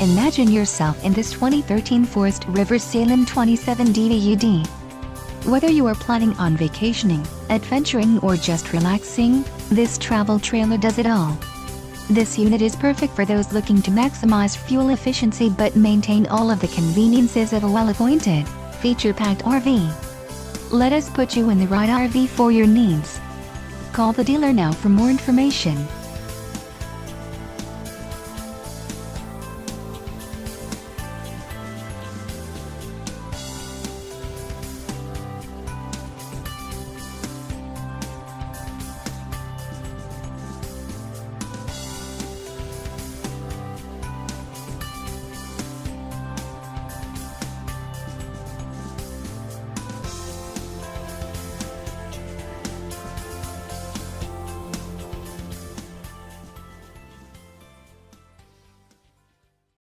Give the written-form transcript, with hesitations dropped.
Imagine yourself in this 2013 Forest River Salem 27 DVUD. Whether you are planning on vacationing, adventuring or just relaxing, this travel trailer does it all. This unit is perfect for those looking to maximize fuel efficiency but maintain all of the conveniences of a well-appointed, feature-packed RV. Let us put you in the right RV for your needs. Call the dealer now for more information.